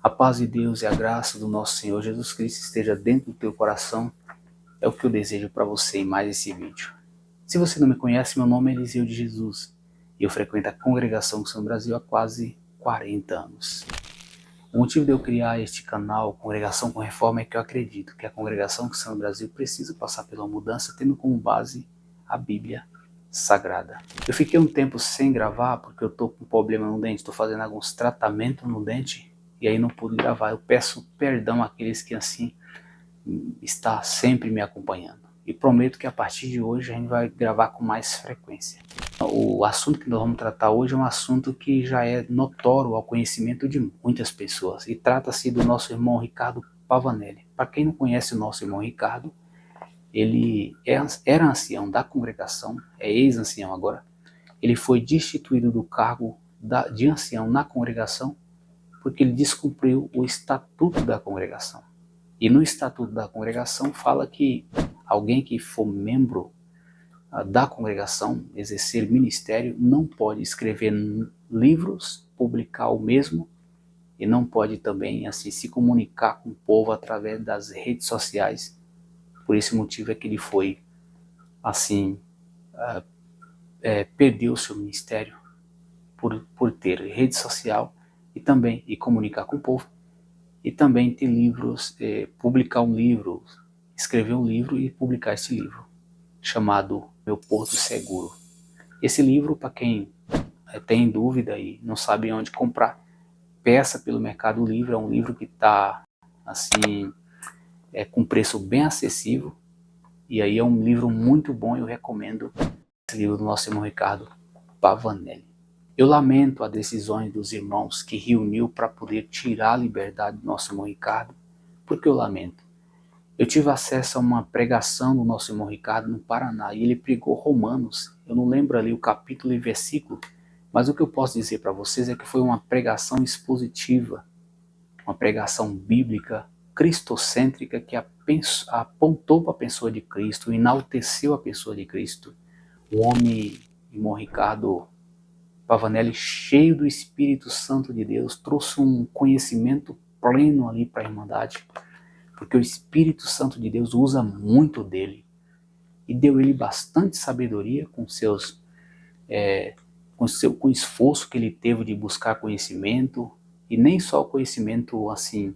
A paz de Deus e a graça do nosso Senhor Jesus Cristo esteja dentro do teu coração. É o que eu desejo para você em mais esse vídeo. Se você não me conhece, meu nome é Eliseu de Jesus e eu frequento a Congregação Cristã do Brasil há quase 40 anos. O motivo de eu criar este canal, Congregação com Reforma, é que eu acredito que a Congregação Cristã do Brasil precisa passar pela mudança, tendo como base a Bíblia Sagrada. Eu fiquei um tempo sem gravar porque eu estou com problema no dente, estou fazendo alguns tratamentos no dente e aí não pude gravar. Eu peço perdão àqueles que assim está sempre me acompanhando. E prometo que a partir de hoje a gente vai gravar com mais frequência. O assunto que nós vamos tratar hoje é um assunto que já é notório ao conhecimento de muitas pessoas. E trata-se do nosso irmão Ricardo Pavanelli. Para quem não conhece o nosso irmão Ricardo, ele era ancião da congregação, é ex-ancião agora. Ele foi destituído do cargo de ancião na congregação porque ele descumpriu o estatuto da congregação. E no estatuto da congregação fala que alguém que for membro da congregação, exercer ministério, não pode escrever livros, publicar o mesmo, e não pode também assim se comunicar com o povo através das redes sociais. Por esse motivo é que ele foi assim, perdeu o seu ministério por ter rede social e também comunicar com o povo, e também ter livros, publicar um livro, escrever um livro e publicar esse livro, chamado Meu Porto Seguro. Esse livro, para quem tem dúvida e não sabe onde comprar, peça pelo Mercado Livre. É um livro que está assim, com preço bem acessível, e aí é um livro muito bom. Eu recomendo esse livro do nosso irmão Ricardo Pavanelli. Eu lamento as decisões dos irmãos que reuniu para poder tirar a liberdade do nosso irmão Ricardo. Por que eu lamento? Eu tive acesso a uma pregação do nosso irmão Ricardo no Paraná, e ele pregou Romanos. Eu não lembro ali o capítulo e versículo, mas o que eu posso dizer para vocês é que foi uma pregação expositiva, uma pregação bíblica, cristocêntrica, que apontou para a pessoa de Cristo, enalteceu a pessoa de Cristo. O homem, irmão Ricardo Pavanelli, cheio do Espírito Santo de Deus, trouxe um conhecimento pleno ali para a Irmandade, porque o Espírito Santo de Deus usa muito dele, e deu ele bastante sabedoria com o esforço que ele teve de buscar conhecimento, e nem só conhecimento assim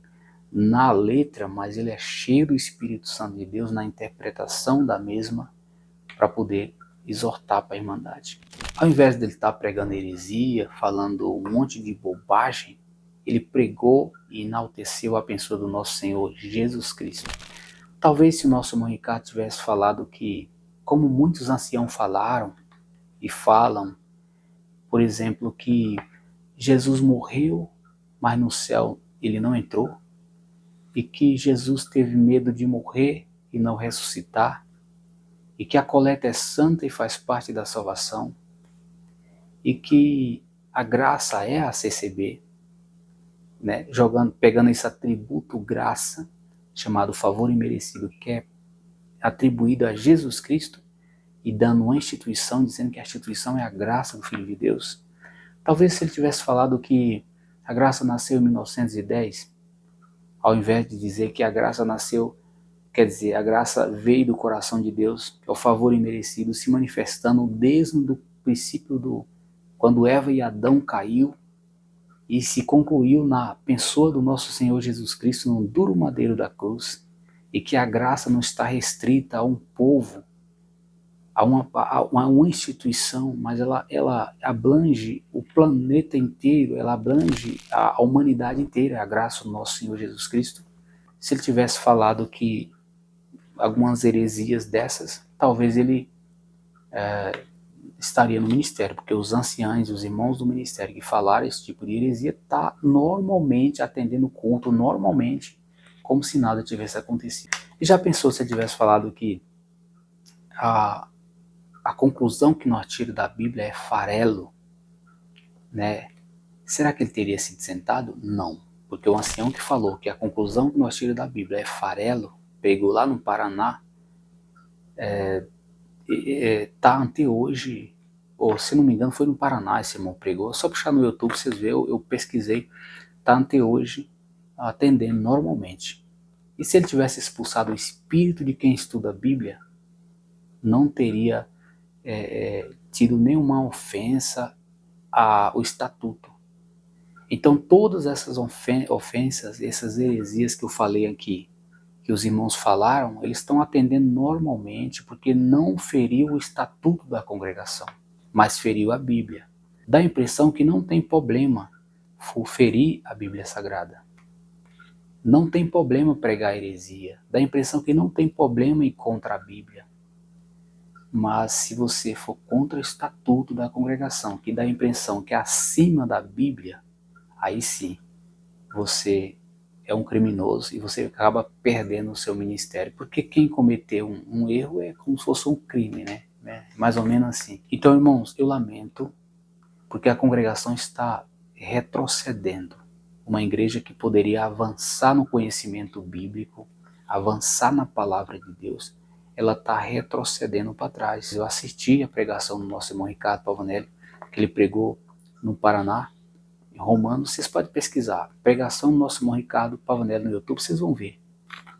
na letra, mas ele é cheio do Espírito Santo de Deus na interpretação da mesma, para poder exortar para a Irmandade. Ao invés dele estar pregando heresia, falando um monte de bobagem, ele pregou e enalteceu a pessoa do nosso Senhor Jesus Cristo. Talvez se o nosso irmão Ricardo tivesse falado que, como muitos anciãos falaram e falam, por exemplo, que Jesus morreu, mas no céu ele não entrou, e que Jesus teve medo de morrer e não ressuscitar, e que a coleta é santa e faz parte da salvação, e que a graça é a CCB, né? Pegando esse atributo graça, chamado favor imerecido, que é atribuído a Jesus Cristo, e dando uma instituição, dizendo que a instituição é a graça do Filho de Deus. Talvez se ele tivesse falado que a graça nasceu em 1910, ao invés de dizer que a graça nasceu, quer dizer, a graça veio do coração de Deus, que é o favor imerecido, se manifestando desde o princípio quando Eva e Adão caiu, e se concluiu na pessoa do nosso Senhor Jesus Cristo, no duro madeiro da cruz, e que a graça não está restrita a um povo, a uma instituição, mas ela abrange o planeta inteiro, ela abrange a humanidade inteira, a graça do nosso Senhor Jesus Cristo. Se ele tivesse falado que algumas heresias dessas, talvez ele estaria no ministério, porque os anciãos, os irmãos do ministério que falaram esse tipo de heresia, tá normalmente atendendo o culto, normalmente, como se nada tivesse acontecido. E já pensou se ele tivesse falado que a conclusão que nós tiramos da Bíblia é farelo, né? Será que ele teria sido sentado? Não, porque o ancião que falou que a conclusão que nós tiramos da Bíblia é farelo, pegou lá no Paraná, tá até hoje, ou se não me engano foi no Paraná esse irmão pregou, só puxar no YouTube vocês verem, eu pesquisei, tá até hoje atendendo normalmente. E se ele tivesse expulsado o espírito de quem estuda a Bíblia, não teria tido nenhuma ofensa ao estatuto. Então todas essas ofensas, essas heresias que eu falei aqui, que os irmãos falaram, eles estão atendendo normalmente porque não feriu o estatuto da congregação, mas feriu a Bíblia. Dá a impressão que não tem problema ferir a Bíblia Sagrada. Não tem problema pregar heresia. Dá a impressão que não tem problema ir contra a Bíblia. Mas se você for contra o estatuto da congregação, que dá a impressão que é acima da Bíblia, aí sim, você é um criminoso e você acaba perdendo o seu ministério. Porque quem cometeu um erro é como se fosse um crime, né? Mais ou menos assim. Então, irmãos, eu lamento, porque a congregação está retrocedendo. Uma igreja que poderia avançar no conhecimento bíblico, avançar na palavra de Deus, ela está retrocedendo para trás. Eu assisti a pregação do nosso irmão Ricardo Pavanelli, que ele pregou no Paraná, em Romanos. Vocês podem pesquisar, pregação do nosso irmão Ricardo Pavanelli no YouTube, vocês vão ver.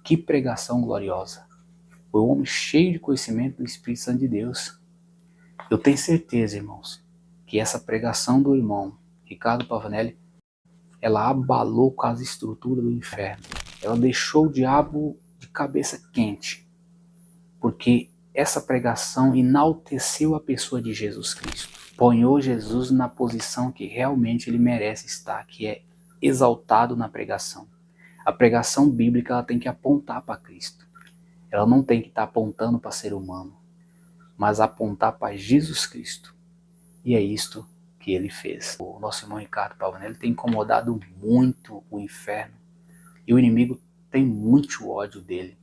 Que pregação gloriosa. Foi um homem cheio de conhecimento do Espírito Santo de Deus. Eu tenho certeza, irmãos, que essa pregação do irmão Ricardo Pavanelli, ela abalou com as estruturas do inferno. Ela deixou o diabo de cabeça quente, porque essa pregação enalteceu a pessoa de Jesus Cristo. Ponhou Jesus na posição que realmente ele merece estar, que é exaltado na pregação. A pregação bíblica ela tem que apontar para Cristo. Ela não tem que estar apontando para ser humano, mas apontar para Jesus Cristo. E é isto que ele fez. O nosso irmão Ricardo Pavanelli tem incomodado muito o inferno e o inimigo tem muito ódio dele,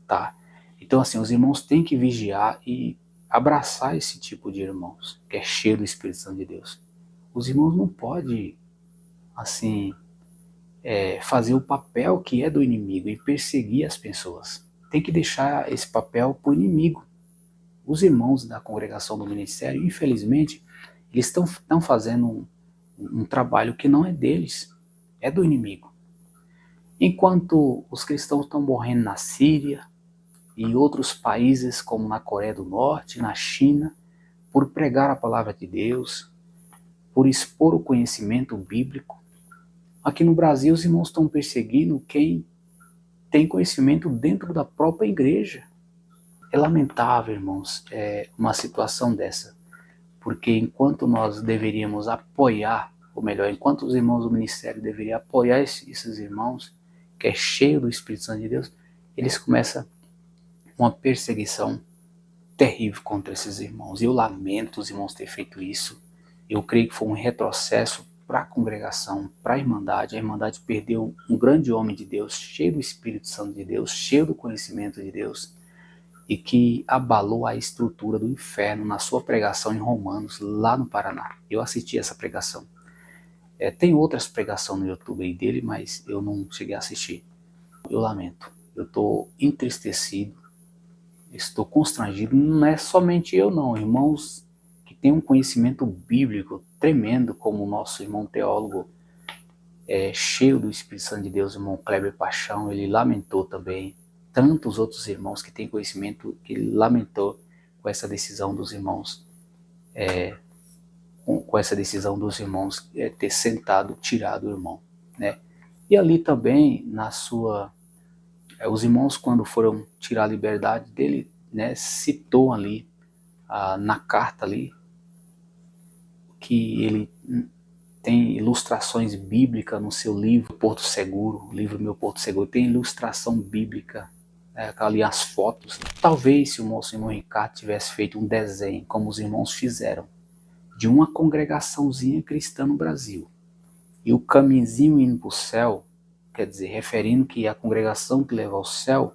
tá? Então assim, os irmãos têm que vigiar e abraçar esse tipo de irmãos, que é cheio do Espírito Santo de Deus. Os irmãos não podem, assim, fazer o papel que é do inimigo e perseguir as pessoas. Tem que deixar esse papel para o inimigo. Os irmãos da congregação do ministério, infelizmente, eles estão fazendo um trabalho que não é deles, é do inimigo. Enquanto os cristãos estão morrendo na Síria e em outros países como na Coreia do Norte, na China, por pregar a palavra de Deus, por expor o conhecimento bíblico, aqui no Brasil os irmãos estão perseguindo quem tem conhecimento dentro da própria igreja. É lamentável, irmãos, uma situação dessa. Porque enquanto nós deveríamos apoiar, ou melhor, enquanto os irmãos do ministério deveriam apoiar esses irmãos, que é cheio do Espírito Santo de Deus, eles começam uma perseguição terrível contra esses irmãos. E eu lamento os irmãos terem feito isso. Eu creio que foi um retrocesso para a congregação, para a Irmandade. A Irmandade perdeu um grande homem de Deus, cheio do Espírito Santo de Deus, cheio do conhecimento de Deus, e que abalou a estrutura do inferno na sua pregação em Romanos, lá no Paraná. Eu assisti essa pregação. Tem outras pregações no YouTube aí dele, mas eu não cheguei a assistir. Eu lamento. Eu estou entristecido, estou constrangido. Não é somente eu não, irmãos que têm um conhecimento bíblico tremendo, como o nosso irmão teólogo, cheio do Espírito Santo de Deus, o irmão Kleber Paixão, ele lamentou também. Tantos outros irmãos que têm conhecimento, que ele lamentou com essa decisão dos irmãos, ter sentado, tirado o irmão, né? E ali também, os irmãos, quando foram tirar a liberdade dele, né, citou ali, na carta ali, que ele tem ilustrações bíblicas no seu livro Porto Seguro, o livro Meu Porto Seguro, tem ilustração bíblica, ali as fotos. Talvez se o nosso irmão Ricardo tivesse feito um desenho, como os irmãos fizeram, de uma congregaçãozinha cristã no Brasil, e o caminhozinho indo para o céu, quer dizer, referindo que a congregação que leva ao céu,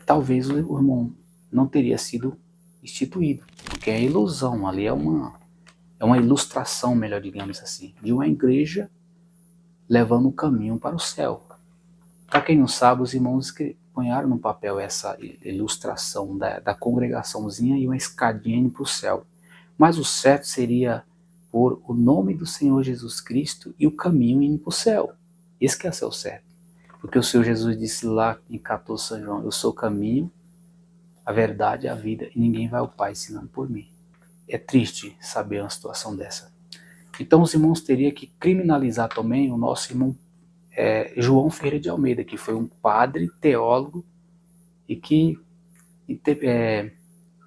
talvez o irmão não teria sido instituído, porque é ilusão, ali é uma ilustração, melhor digamos assim, de uma igreja levando o caminho para o céu. Para quem não sabe, os irmãos punharam no papel essa ilustração da congregaçãozinha e uma escadinha indo para o céu. Mas o certo seria pôr o nome do Senhor Jesus Cristo e o caminho indo para o céu. Esse que é o céu certo. Porque o Senhor Jesus disse lá em 14 São João, eu sou o caminho, a verdade e a vida, e ninguém vai ao Pai senão por mim. É triste saber uma situação dessa. Então os irmãos teriam que criminalizar também o nosso irmão João Ferreira de Almeida, que foi um padre, teólogo, e que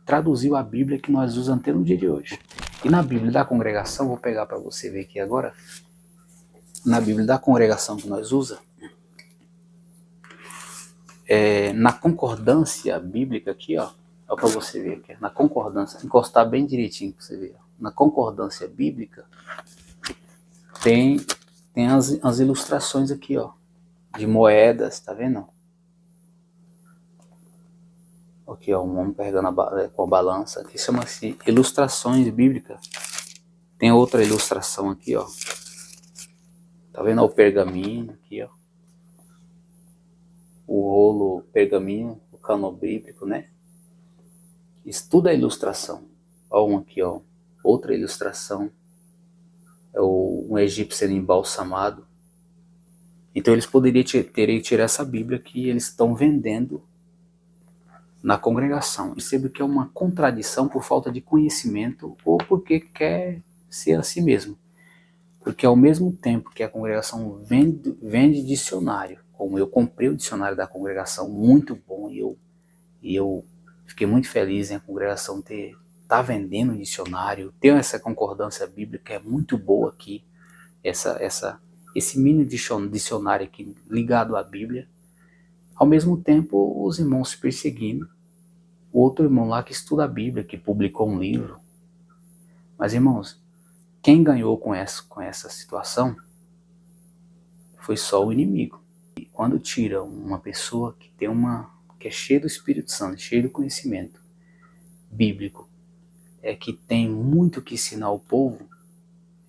traduziu a Bíblia que nós usamos até no dia de hoje. E na Bíblia da congregação, vou pegar para você ver aqui agora, na Bíblia da congregação que nós usamos, na concordância bíblica aqui, ó para você ver aqui, na concordância, encostar bem direitinho para você ver, ó. Na concordância bíblica tem as ilustrações aqui, ó, de moedas, tá vendo? Aqui, ó, um homem carregando com a balança, aqui chama-se ilustrações bíblicas. Tem outra ilustração aqui, ó, tá vendo o pergaminho aqui, ó, o rolo pergaminho, o cano bíblico, né? Isso tudo é ilustração. Ó, um aqui, ó, outra ilustração, é um egípcio sendo embalsamado. Então eles poderiam ter tirar essa Bíblia que eles estão vendendo na congregação. Percebo que é uma contradição por falta de conhecimento ou porque quer ser assim mesmo. Porque ao mesmo tempo que a congregação vende dicionário, como eu comprei o dicionário da congregação, muito bom, e eu fiquei muito feliz em a congregação tá vendendo um dicionário, ter essa concordância bíblica é muito boa aqui, esse mini dicionário aqui ligado à Bíblia. Ao mesmo tempo, os irmãos se perseguindo, o outro irmão lá que estuda a Bíblia, que publicou um livro. Mas, irmãos, quem ganhou com essa situação foi só o inimigo. E quando tira uma pessoa que é cheia do Espírito Santo, cheia do conhecimento bíblico, que tem muito que ensinar ao povo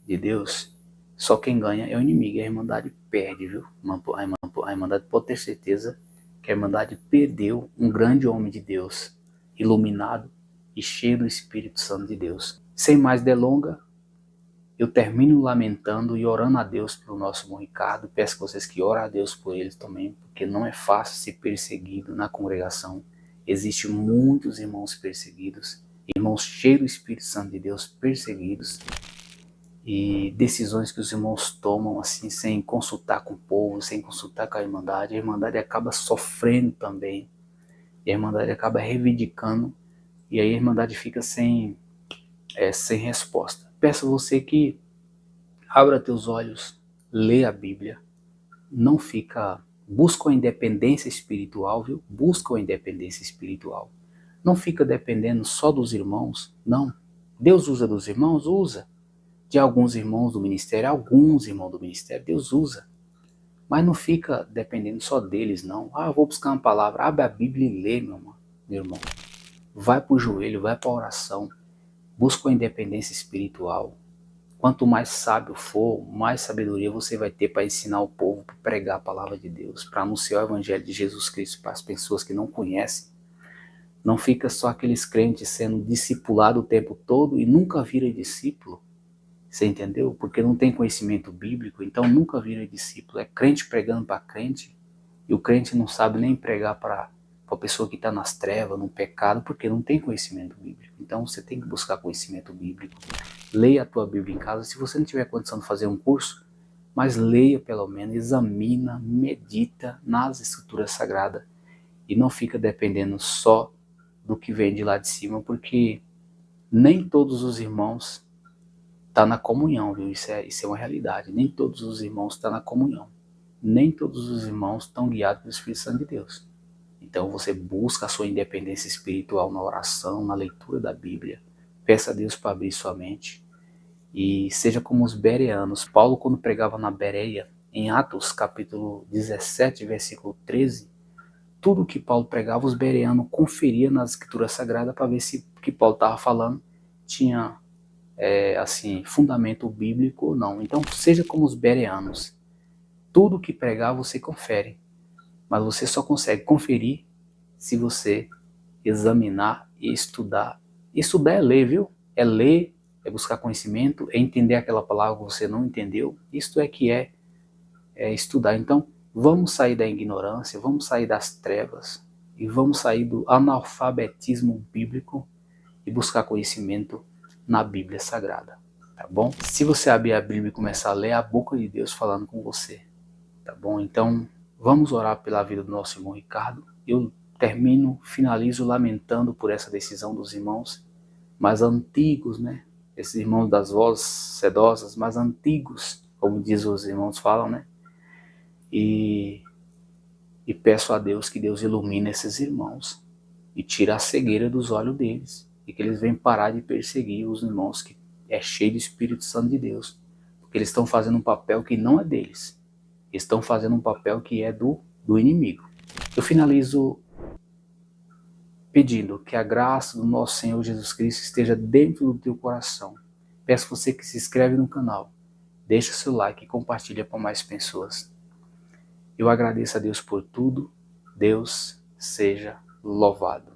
de Deus, só quem ganha é o inimigo. A Irmandade perde, viu? A Irmandade pode ter certeza que a Irmandade perdeu um grande homem de Deus, iluminado e cheio do Espírito Santo de Deus. Sem mais delonga, eu termino lamentando e orando a Deus pelo nosso irmão Ricardo. Peço que vocês que orem a Deus por ele também, porque não é fácil ser perseguido na congregação. Existem muitos irmãos perseguidos, irmãos cheios do Espírito Santo de Deus perseguidos, e decisões que os irmãos tomam assim, sem consultar com o povo, sem consultar com a Irmandade acaba sofrendo também, e a Irmandade acaba reivindicando, e aí a Irmandade fica sem resposta. Peço a você que abra teus olhos, lê a Bíblia, não fica, busca a independência espiritual, viu? Busca a independência espiritual. Não fica dependendo só dos irmãos, não. Deus usa dos irmãos? Usa. De alguns irmãos do ministério, Deus usa. Mas não fica dependendo só deles, não. Eu vou buscar uma palavra, abre a Bíblia e lê, meu irmão. Vai para o joelho, vai para a oração. Busca a independência espiritual. Quanto mais sábio for, mais sabedoria você vai ter para ensinar o povo, para pregar a palavra de Deus, para anunciar o evangelho de Jesus Cristo para as pessoas que não conhecem. Não fica só aqueles crentes sendo discipulados o tempo todo e nunca vira discípulo. Você entendeu? Porque não tem conhecimento bíblico, então nunca vira discípulo. É crente pregando para crente, e o crente não sabe nem pregar para a pessoa que está nas trevas, no pecado, porque não tem conhecimento bíblico. Então você tem que buscar conhecimento bíblico. Leia a tua Bíblia em casa. Se você não tiver condição de fazer um curso, mas leia pelo menos, examina, medita nas Escrituras Sagradas, e não fica dependendo só do que vem de lá de cima, porque nem todos os irmãos está na comunhão, viu? Isso é uma realidade. Nem todos os irmãos estão na comunhão. Nem todos os irmãos estão guiados pelo Espírito Santo de Deus. Então você busca a sua independência espiritual na oração, na leitura da Bíblia. Peça a Deus para abrir sua mente. E seja como os bereanos. Paulo, quando pregava na Bereia, em Atos capítulo 17, versículo 13, tudo que Paulo pregava, os bereanos conferiam nas Escrituras Sagradas para ver se o que Paulo estava falando tinha fundamento bíblico ou não. Então seja como os bereanos. Tudo que pregar você confere, mas você só consegue conferir se você examinar e estudar. Estudar é ler, viu? É ler, é buscar conhecimento, é entender aquela palavra que você não entendeu. Isto é que é estudar. Então, vamos sair da ignorância, vamos sair das trevas e vamos sair do analfabetismo bíblico e buscar conhecimento na Bíblia Sagrada, tá bom? Se você abrir a Bíblia e começar a ler, a boca de Deus falando com você, tá bom? Então, vamos orar pela vida do nosso irmão Ricardo. Eu finalizo lamentando por essa decisão dos irmãos mais antigos, né? Esses irmãos das vozes sedosas, mais antigos, como diz os irmãos falam, né? E peço a Deus que Deus ilumine esses irmãos e tire a cegueira dos olhos deles e que eles venham parar de perseguir os irmãos que é cheio do Espírito Santo de Deus, porque eles estão fazendo um papel que não é deles, eles estão fazendo um papel que é do inimigo. Eu finalizo pedindo que a graça do nosso Senhor Jesus Cristo esteja dentro do teu coração. Peço você que se inscreve no canal, deixa seu like e compartilha com mais pessoas. Eu agradeço a Deus por tudo. Deus seja louvado.